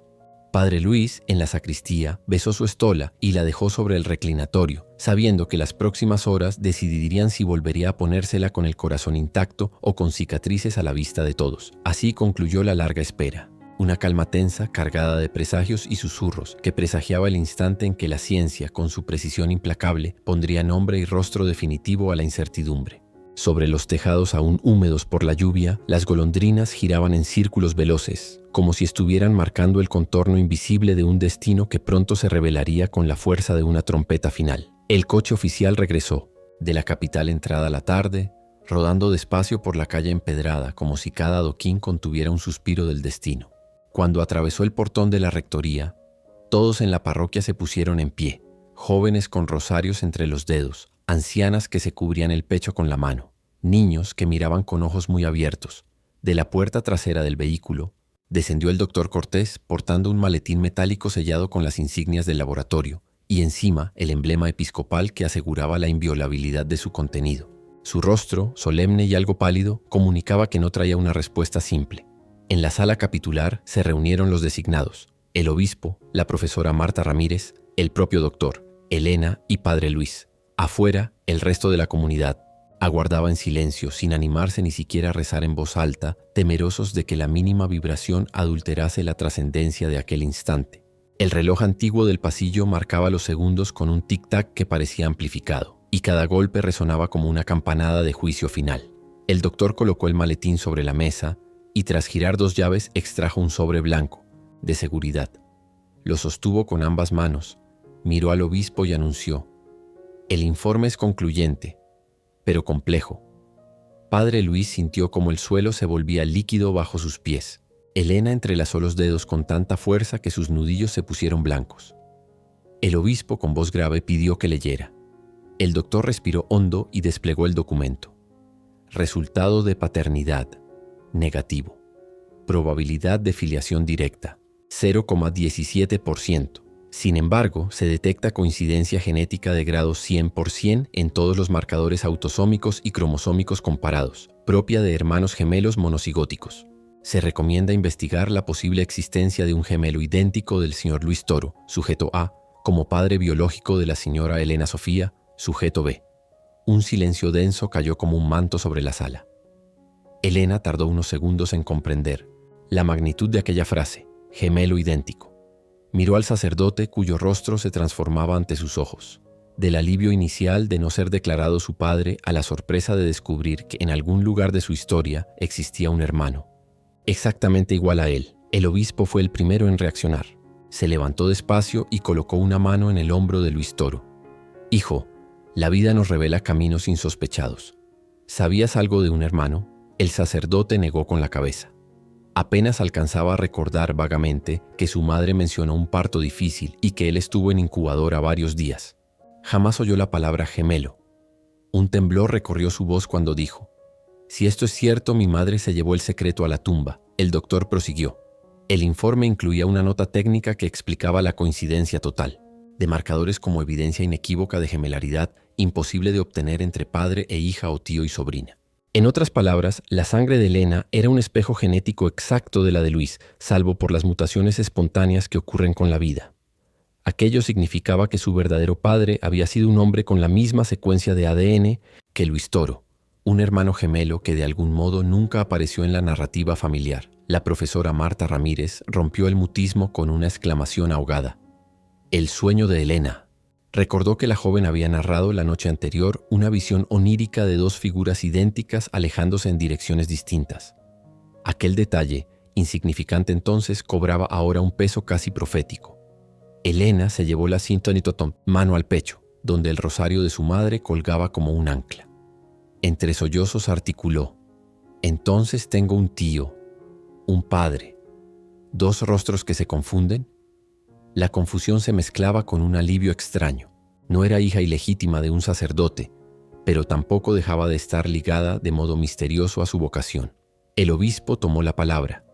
Padre Luis, en la sacristía, besó su estola y la dejó sobre el reclinatorio, sabiendo que las próximas horas decidirían si volvería a ponérsela con el corazón intacto o con cicatrices a la vista de todos. Así concluyó la larga espera. Una calma tensa, cargada de presagios y susurros, que presagiaba el instante en que la ciencia, con su precisión implacable, pondría nombre y rostro definitivo a la incertidumbre. Sobre los tejados aún húmedos por la lluvia, las golondrinas giraban en círculos veloces, como si estuvieran marcando el contorno invisible de un destino que pronto se revelaría con la fuerza de una trompeta final. El coche oficial regresó, de la capital entrada a la tarde, rodando despacio por la calle empedrada, como si cada adoquín contuviera un suspiro del destino. Cuando atravesó el portón de la rectoría, todos en la parroquia se pusieron en pie, jóvenes con rosarios entre los dedos, ancianas que se cubrían el pecho con la mano, niños que miraban con ojos muy abiertos. De la puerta trasera del vehículo, descendió el doctor Cortés portando un maletín metálico sellado con las insignias del laboratorio y encima el emblema episcopal que aseguraba la inviolabilidad de su contenido. Su rostro, solemne y algo pálido, comunicaba que no traía una respuesta simple. En la sala capitular se reunieron los designados, el obispo, la profesora Marta Ramírez, el propio doctor, Elena y Padre Luis. Afuera, el resto de la comunidad aguardaba en silencio, sin animarse ni siquiera a rezar en voz alta, temerosos de que la mínima vibración adulterase la trascendencia de aquel instante. El reloj antiguo del pasillo marcaba los segundos con un tic-tac que parecía amplificado, y cada golpe resonaba como una campanada de juicio final. El doctor colocó el maletín sobre la mesa y tras girar 2 llaves extrajo un sobre blanco, de seguridad. Lo sostuvo con ambas manos, miró al obispo y anunció: «El informe es concluyente, pero complejo». Padre Luis sintió como el suelo se volvía líquido bajo sus pies. Elena entrelazó los dedos con tanta fuerza que sus nudillos se pusieron blancos. El obispo, con voz grave, pidió que leyera. El doctor respiró hondo y desplegó el documento. Resultado de paternidad: negativo. Probabilidad de filiación directa: 0,17%. Sin embargo, se detecta coincidencia genética de grado 100% en todos los marcadores autosómicos y cromosómicos comparados, propia de hermanos gemelos monocigóticos. Se recomienda investigar la posible existencia de un gemelo idéntico del señor Luis Toro, sujeto A, como padre biológico de la señora Elena Sofía, sujeto B. Un silencio denso cayó como un manto sobre la sala. Elena tardó unos segundos en comprender la magnitud de aquella frase, gemelo idéntico. Miró al sacerdote cuyo rostro se transformaba ante sus ojos. Del alivio inicial de no ser declarado su padre a la sorpresa de descubrir que en algún lugar de su historia existía un hermano, exactamente igual a él. El obispo fue el primero en reaccionar. Se levantó despacio y colocó una mano en el hombro de Luis Toro. «Hijo, la vida nos revela caminos insospechados. ¿Sabías algo de un hermano?». El sacerdote negó con la cabeza. Apenas alcanzaba a recordar vagamente que su madre mencionó un parto difícil y que él estuvo en incubadora varios días. Jamás oyó la palabra gemelo. Un temblor recorrió su voz cuando dijo: «Si esto es cierto, mi madre se llevó el secreto a la tumba». El doctor prosiguió. El informe incluía una nota técnica que explicaba la coincidencia total, de marcadores como evidencia inequívoca de gemelaridad imposible de obtener entre padre e hija o tío y sobrina. En otras palabras, la sangre de Elena era un espejo genético exacto de la de Luis, salvo por las mutaciones espontáneas que ocurren con la vida. Aquello significaba que su verdadero padre había sido un hombre con la misma secuencia de ADN que Luis Toro, un hermano gemelo que de algún modo nunca apareció en la narrativa familiar. La profesora Marta Ramírez rompió el mutismo con una exclamación ahogada. «El sueño de Elena». Recordó que la joven había narrado la noche anterior una visión onírica de 2 figuras idénticas alejándose en direcciones distintas. Aquel detalle, insignificante entonces, cobraba ahora un peso casi profético. Elena se llevó la cinta mano al pecho, donde el rosario de su madre colgaba como un ancla. Entre sollozos articuló: «Entonces tengo un tío, un padre, 2 rostros que se confunden». La confusión se mezclaba con un alivio extraño. No era hija ilegítima de un sacerdote, pero tampoco dejaba de estar ligada de modo misterioso a su vocación. El obispo tomó la palabra.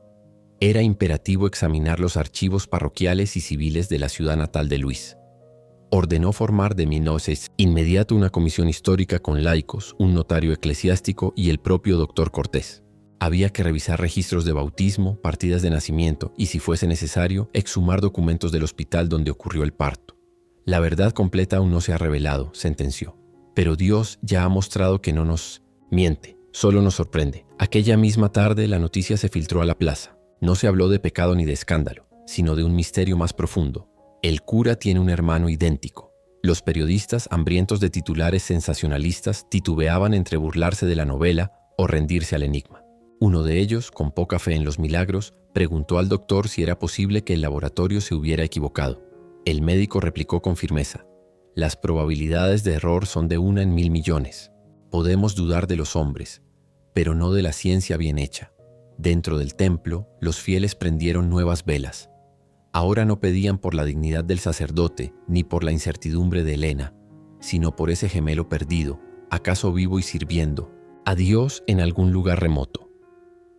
Era imperativo examinar los archivos parroquiales y civiles de la ciudad natal de Luis. Ordenó formar de inmediato una comisión histórica con laicos, un notario eclesiástico y el propio doctor Cortés. Había que revisar registros de bautismo, partidas de nacimiento y, si fuese necesario, exhumar documentos del hospital donde ocurrió el parto. La verdad completa aún no se ha revelado, sentenció. Pero Dios ya ha mostrado que no nos miente, solo nos sorprende. Aquella misma tarde la noticia se filtró a la plaza. No se habló de pecado ni de escándalo, sino de un misterio más profundo. El cura tiene un hermano idéntico. Los periodistas, hambrientos de titulares sensacionalistas, titubeaban entre burlarse de la novela o rendirse al enigma. Uno de ellos, con poca fe en los milagros, preguntó al doctor si era posible que el laboratorio se hubiera equivocado. El médico replicó con firmeza: las probabilidades de error son de 1 en 1000 millones. Podemos dudar de los hombres, pero no de la ciencia bien hecha. Dentro del templo, los fieles prendieron nuevas velas. Ahora no pedían por la dignidad del sacerdote ni por la incertidumbre de Elena, sino por ese gemelo perdido, acaso vivo y sirviendo a Dios en algún lugar remoto,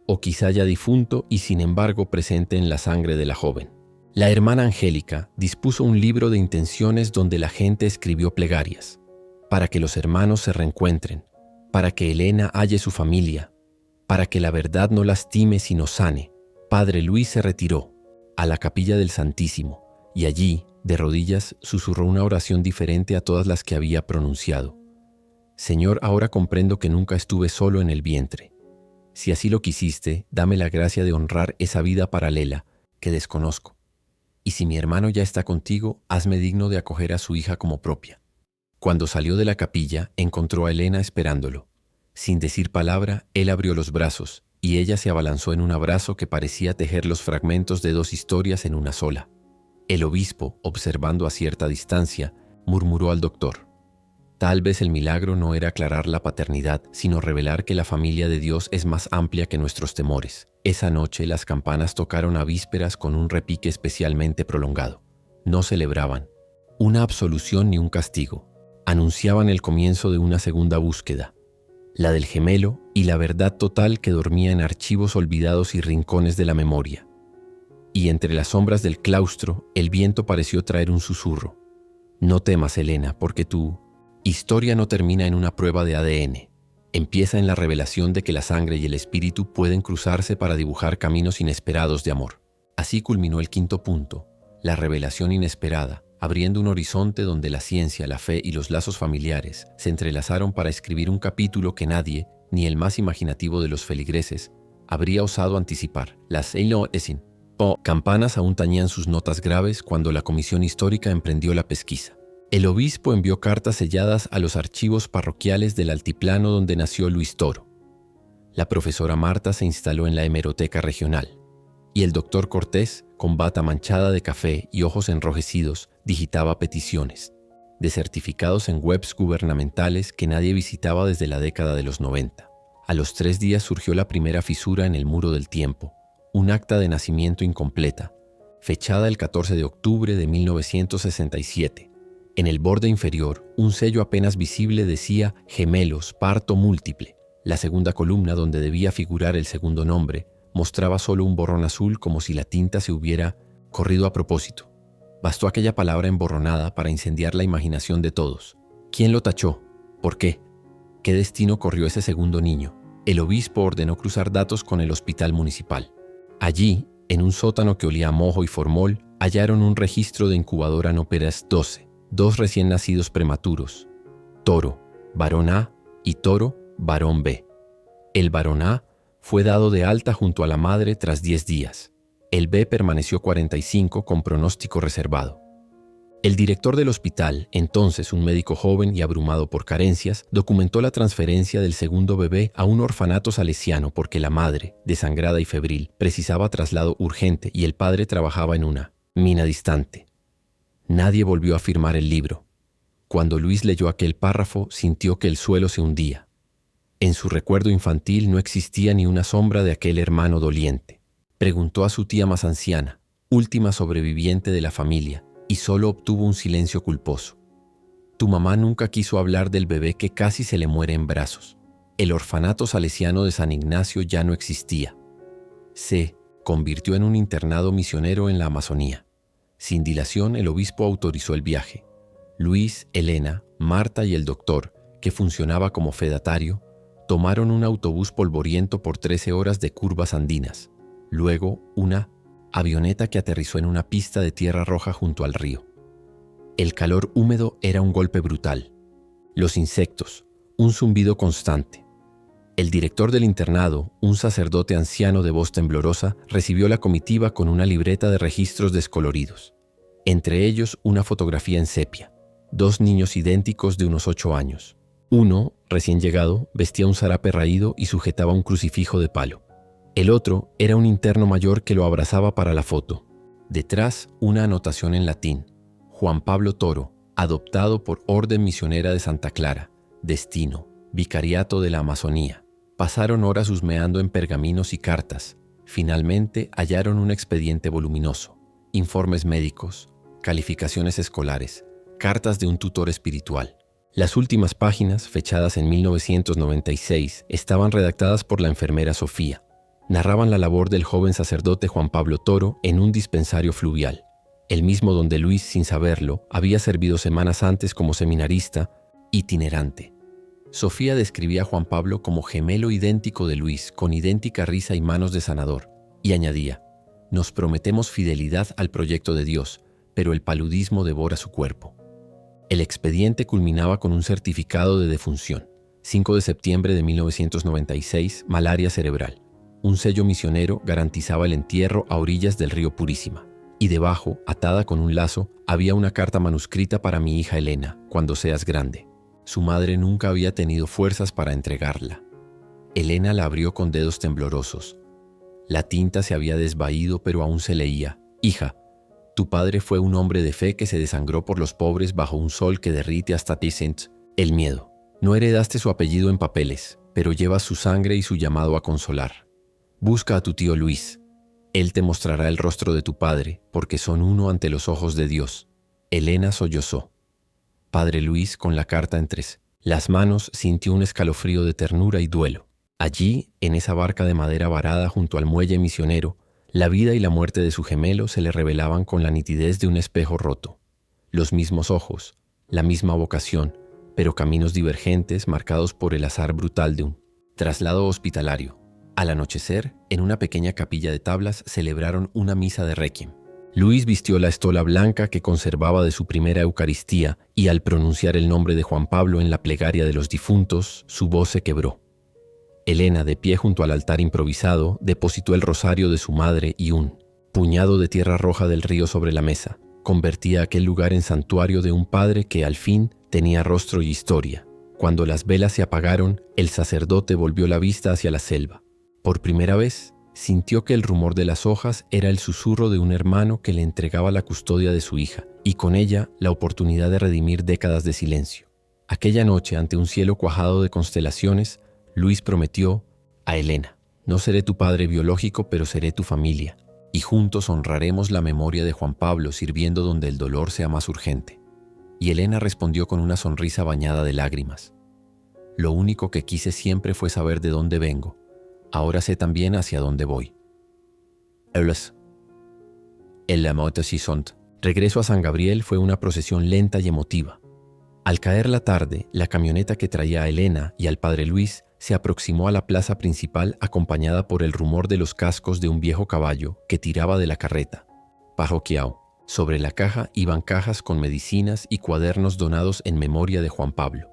o quizá ya difunto y sin embargo presente en la sangre de la joven. La hermana Angélica dispuso un libro de intenciones donde la gente escribió plegarias, para que los hermanos se reencuentren, para que Elena halle su familia, para que la verdad no lastime sino sane. Padre Luis se retiró a la capilla del Santísimo y allí, de rodillas, susurró una oración diferente a todas las que había pronunciado. Señor, ahora comprendo que nunca estuve solo en el vientre. Si así lo quisiste, dame la gracia de honrar esa vida paralela que desconozco. Y si mi hermano ya está contigo, hazme digno de acoger a su hija como propia. Cuando salió de la capilla, encontró a Elena esperándolo. Sin decir palabra, él abrió los brazos, y ella se abalanzó en un abrazo que parecía tejer los fragmentos de 2 historias en una sola. El obispo, observando a cierta distancia, murmuró al doctor: tal vez el milagro no era aclarar la paternidad, sino revelar que la familia de Dios es más amplia que nuestros temores. Esa noche las campanas tocaron a vísperas con un repique especialmente prolongado. No celebraban una absolución ni un castigo. Anunciaban el comienzo de una segunda búsqueda, la del gemelo y la verdad total que dormía en archivos olvidados y rincones de la memoria. Y entre las sombras del claustro, el viento pareció traer un susurro: no temas, Elena, porque tu historia no termina en una prueba de ADN. Empieza en la revelación de que la sangre y el espíritu pueden cruzarse para dibujar caminos inesperados de amor. Así culminó el 5º punto, la revelación inesperada, abriendo un horizonte donde la ciencia, la fe y los lazos familiares se entrelazaron para escribir un capítulo que nadie, ni el más imaginativo de los feligreses, habría osado anticipar. Las campanas aún tañían sus notas graves cuando la comisión histórica emprendió la pesquisa. El obispo envió cartas selladas a los archivos parroquiales del altiplano donde nació Luis Toro. La profesora Marta se instaló en la hemeroteca regional, y el doctor Cortés, con bata manchada de café y ojos enrojecidos, digitaba peticiones de certificados en webs gubernamentales que nadie visitaba desde la década de los 90. A los 3 días surgió la primera fisura en el muro del tiempo, un acta de nacimiento incompleta, fechada el 14 de octubre de 1967. En el borde inferior, un sello apenas visible decía «Gemelos, parto múltiple». La segunda columna, donde debía figurar el segundo nombre, mostraba solo un borrón azul, como si la tinta se hubiera corrido a propósito. Bastó aquella palabra emborronada para incendiar la imaginación de todos. ¿Quién lo tachó? ¿Por qué? ¿Qué destino corrió ese segundo niño? El obispo ordenó cruzar datos con el hospital municipal. Allí, en un sótano que olía a mojo y formol, hallaron un registro de incubadora Nóperas 12. 2 recién nacidos prematuros, Toro, varón A, y Toro, varón B. El varón A fue dado de alta junto a la madre tras 10 días. El B permaneció 45 con pronóstico reservado. El director del hospital, entonces un médico joven y abrumado por carencias, documentó la transferencia del segundo bebé a un orfanato salesiano porque la madre, desangrada y febril, precisaba traslado urgente y el padre trabajaba en una mina distante. Nadie volvió a firmar el libro. Cuando Luis leyó aquel párrafo, sintió que el suelo se hundía. En su recuerdo infantil no existía ni una sombra de aquel hermano doliente. Preguntó a su tía más anciana, última sobreviviente de la familia, y solo obtuvo un silencio culposo. Tu mamá nunca quiso hablar del bebé que casi se le muere en brazos. El orfanato salesiano de San Ignacio ya no existía. Se convirtió en un internado misionero en la Amazonía. Sin dilación, el obispo autorizó el viaje. Luis, Elena, Marta y el doctor, que funcionaba como fedatario, Tomaron un autobús polvoriento por 13 horas de curvas andinas. Luego, una avioneta que aterrizó en una pista de tierra roja junto al río. El calor húmedo era un golpe brutal. Los insectos, un zumbido constante. El director del internado, un sacerdote anciano de voz temblorosa, recibió la comitiva con una libreta de registros descoloridos. Entre ellos, una fotografía en sepia. 2 niños idénticos de unos 8 años. Uno, recién llegado, vestía un zarape raído y sujetaba un crucifijo de palo. El otro era un interno mayor que lo abrazaba para la foto. Detrás, una anotación en latín. Juan Pablo Toro, adoptado por Orden Misionera de Santa Clara. Destino, Vicariato de la Amazonía. Pasaron horas husmeando en pergaminos y cartas. Finalmente hallaron un expediente voluminoso. Informes médicos, calificaciones escolares, cartas de un tutor espiritual. Las últimas páginas, fechadas en 1996, estaban redactadas por la enfermera Sofía. Narraban la labor del joven sacerdote Juan Pablo Toro en un dispensario fluvial, el mismo donde Luis, sin saberlo, había servido semanas antes como seminarista itinerante. Sofía describía a Juan Pablo como gemelo idéntico de Luis, con idéntica risa y manos de sanador, y añadía: «Nos prometemos fidelidad al proyecto de Dios, pero el paludismo devora su cuerpo». El expediente culminaba con un certificado de defunción. 5 de septiembre de 1996, malaria cerebral. Un sello misionero garantizaba el entierro a orillas del río Purísima. Y debajo, atada con un lazo, había una carta manuscrita para mi hija Elena, cuando seas grande. Su madre nunca había tenido fuerzas para entregarla. Elena la abrió con dedos temblorosos. La tinta se había desvaído, pero aún se leía: «Hija, tu padre fue un hombre de fe que se desangró por los pobres bajo un sol que derrite hasta el miedo. No heredaste su apellido en papeles, pero llevas su sangre y su llamado a consolar. Busca a tu tío Luis. Él te mostrará el rostro de tu padre, porque son uno ante los ojos de Dios». Elena sollozó. Padre Luis, con la carta entre las manos, sintió un escalofrío de ternura y duelo. Allí, en esa barca de madera varada junto al muelle misionero, la vida y la muerte de su gemelo se le revelaban con la nitidez de un espejo roto. Los mismos ojos, la misma vocación, pero caminos divergentes marcados por el azar brutal de un traslado hospitalario. Al anochecer, en una pequeña capilla de tablas, celebraron una misa de requiem. Luis vistió la estola blanca que conservaba de su primera Eucaristía y al pronunciar el nombre de Juan Pablo en la plegaria de los difuntos, su voz se quebró. Elena, de pie junto al altar improvisado, depositó el rosario de su madre y un puñado de tierra roja del río sobre la mesa. Convertía aquel lugar en santuario de un padre que al fin tenía rostro y historia. Cuando las velas se apagaron, el sacerdote volvió la vista hacia la selva. Por primera vez, sintió que el rumor de las hojas era el susurro de un hermano que le entregaba la custodia de su hija, y con ella la oportunidad de redimir décadas de silencio. Aquella noche, ante un cielo cuajado de constelaciones, Luis prometió a Elena: «No seré tu padre biológico, pero seré tu familia, y juntos honraremos la memoria de Juan Pablo sirviendo donde el dolor sea más urgente». Y Elena respondió con una sonrisa bañada de lágrimas: «Lo único que quise siempre fue saber de dónde vengo. Ahora sé también hacia dónde voy». El regreso a San Gabriel fue una procesión lenta y emotiva. Al caer la tarde, la camioneta que traía a Elena y al padre Luis se aproximó a la plaza principal acompañada por el rumor de los cascos de un viejo caballo que tiraba de la carreta. Parroquiao. Sobre la caja iban cajas con medicinas y cuadernos donados en memoria de Juan Pablo.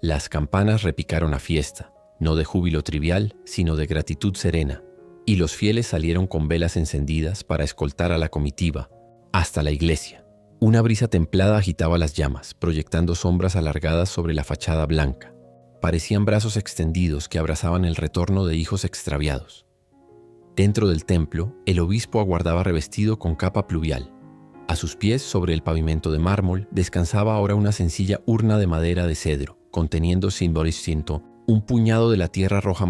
Las campanas repicaron a fiesta, no de júbilo trivial, sino de gratitud serena, y los fieles salieron con velas encendidas para escoltar a la comitiva hasta la iglesia. Una brisa templada agitaba las llamas, proyectando sombras alargadas sobre la fachada blanca. Parecían brazos extendidos que abrazaban el retorno de hijos extraviados. Dentro del templo, el obispo aguardaba revestido con capa pluvial. A sus pies, sobre el pavimento de mármol, descansaba ahora una sencilla urna de madera de cedro, conteniendo simbolismo un puñado de la tierra roja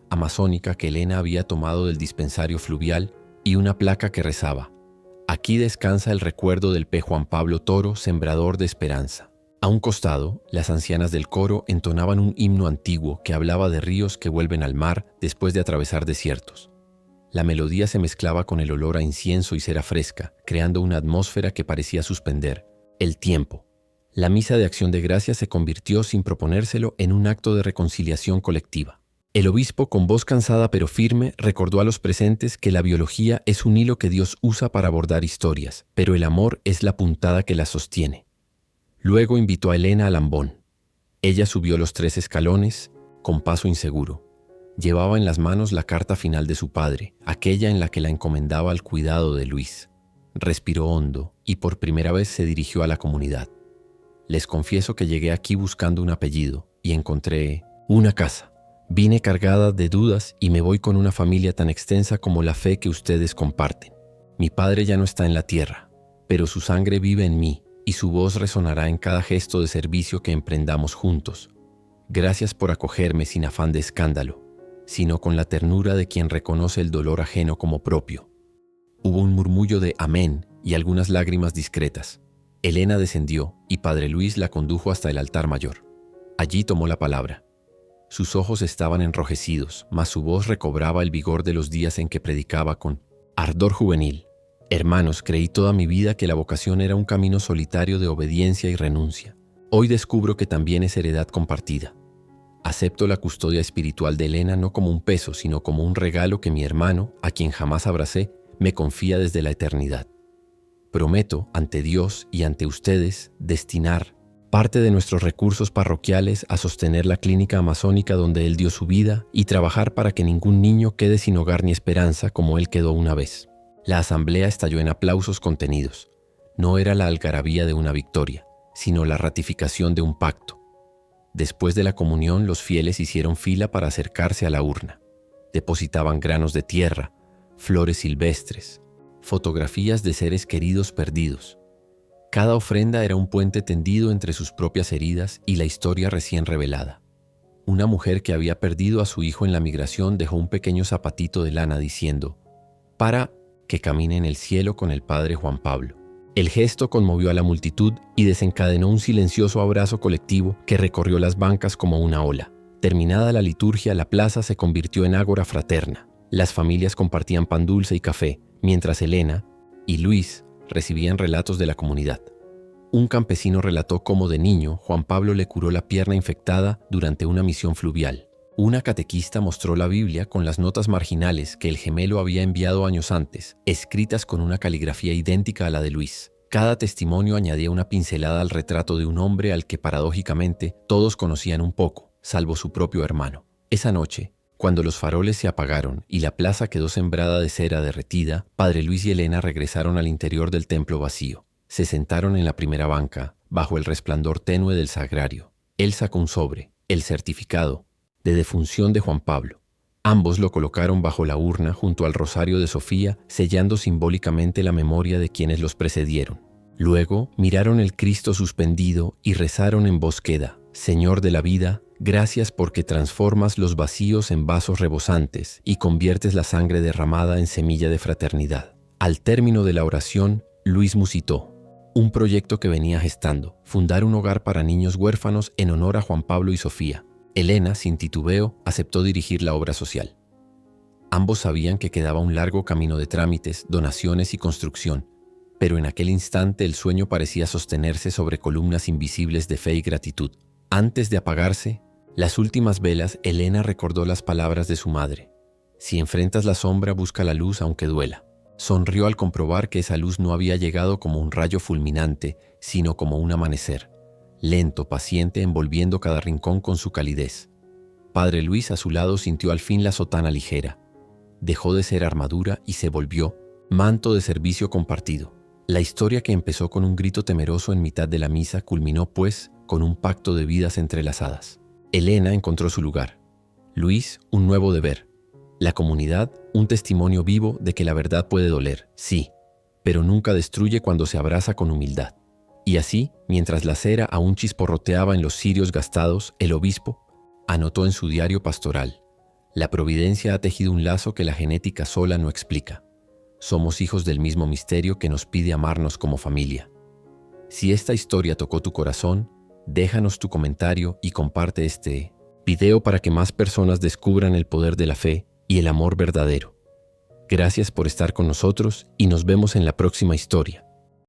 amazónica que Elena había tomado del dispensario fluvial y una placa que rezaba: «Aquí descansa el recuerdo del P. Juan Pablo Toro, sembrador de esperanza». A un costado, las ancianas del coro entonaban un himno antiguo que hablaba de ríos que vuelven al mar después de atravesar desiertos. La melodía se mezclaba con el olor a incienso y cera fresca, creando una atmósfera que parecía suspender el tiempo. La misa de acción de gracias se convirtió, sin proponérselo, en un acto de reconciliación colectiva. El obispo, con voz cansada pero firme, recordó a los presentes que la biología es un hilo que Dios usa para bordar historias, pero el amor es la puntada que la sostiene. Luego invitó a Elena al ambón. Ella subió los 3 escalones, con paso inseguro. Llevaba en las manos la carta final de su padre, aquella en la que la encomendaba al cuidado de Luis. Respiró hondo y por primera vez se dirigió a la comunidad. Les confieso que llegué aquí buscando un apellido y encontré una casa. Vine cargada de dudas y me voy con una familia tan extensa como la fe que ustedes comparten. Mi padre ya no está en la tierra, pero su sangre vive en mí y su voz resonará en cada gesto de servicio que emprendamos juntos. Gracias por acogerme sin afán de escándalo, sino con la ternura de quien reconoce el dolor ajeno como propio. Hubo un murmullo de amén y algunas lágrimas discretas. Elena descendió y Padre Luis la condujo hasta el altar mayor. Allí tomó la palabra. Sus ojos estaban enrojecidos, mas su voz recobraba el vigor de los días en que predicaba con ardor juvenil. Hermanos, creí toda mi vida que la vocación era un camino solitario de obediencia y renuncia. Hoy descubro que también es heredad compartida. Acepto la custodia espiritual de Elena no como un peso, sino como un regalo que mi hermano, a quien jamás abracé, me confía desde la eternidad. Prometo, ante Dios y ante ustedes, destinar parte de nuestros recursos parroquiales a sostener la clínica amazónica donde él dio su vida y trabajar para que ningún niño quede sin hogar ni esperanza como él quedó una vez. La asamblea estalló en aplausos contenidos. No era la algarabía de una victoria, sino la ratificación de un pacto. Después de la comunión, los fieles hicieron fila para acercarse a la urna. Depositaban granos de tierra, flores silvestres, fotografías de seres queridos perdidos. Cada ofrenda era un puente tendido entre sus propias heridas y la historia recién revelada. Una mujer que había perdido a su hijo en la migración dejó un pequeño zapatito de lana diciendo: para que camine en el cielo con el Padre Juan Pablo. El gesto conmovió a la multitud y desencadenó un silencioso abrazo colectivo que recorrió las bancas como una ola. Terminada la liturgia, la plaza se convirtió en ágora fraterna. Las familias compartían pan dulce y café, mientras Elena y Luis recibían relatos de la comunidad. Un campesino relató cómo de niño Juan Pablo le curó la pierna infectada durante una misión fluvial. Una catequista mostró la Biblia con las notas marginales que el gemelo había enviado años antes, escritas con una caligrafía idéntica a la de Luis. Cada testimonio añadía una pincelada al retrato de un hombre al que paradójicamente todos conocían un poco, salvo su propio hermano. Esa noche, cuando los faroles se apagaron y la plaza quedó sembrada de cera derretida, Padre Luis y Elena regresaron al interior del templo vacío. Se sentaron en la primera banca, bajo el resplandor tenue del sagrario. Él sacó un sobre, el certificado de defunción de Juan Pablo. Ambos lo colocaron bajo la urna junto al rosario de Sofía, sellando simbólicamente la memoria de quienes los precedieron. Luego miraron el Cristo suspendido y rezaron en voz queda: Señor de la vida, gracias porque transformas los vacíos en vasos rebosantes y conviertes la sangre derramada en semilla de fraternidad. Al término de la oración, Luis musitó un proyecto que venía gestando: fundar un hogar para niños huérfanos en honor a Juan Pablo y Sofía. Elena, sin titubeo, aceptó dirigir la obra social. Ambos sabían que quedaba un largo camino de trámites, donaciones y construcción, pero en aquel instante el sueño parecía sostenerse sobre columnas invisibles de fe y gratitud. Antes de apagarse las últimas velas, Elena recordó las palabras de su madre: si enfrentas la sombra, busca la luz aunque duela. Sonrió al comprobar que esa luz no había llegado como un rayo fulminante, sino como un amanecer, lento, paciente, envolviendo cada rincón con su calidez. Padre Luis a su lado sintió al fin la sotana ligera. Dejó de ser armadura y se volvió manto de servicio compartido. La historia, que empezó con un grito temeroso en mitad de la misa, culminó, pues, con un pacto de vidas entrelazadas. Elena encontró su lugar. Luis, un nuevo deber. La comunidad, un testimonio vivo de que la verdad puede doler, sí, pero nunca destruye cuando se abraza con humildad. Y así, mientras la cera aún chisporroteaba en los cirios gastados, el obispo anotó en su diario pastoral: la providencia ha tejido un lazo que la genética sola no explica. Somos hijos del mismo misterio que nos pide amarnos como familia. Si esta historia tocó tu corazón, déjanos tu comentario y comparte este video para que más personas descubran el poder de la fe y el amor verdadero. Gracias por estar con nosotros y nos vemos en la próxima historia.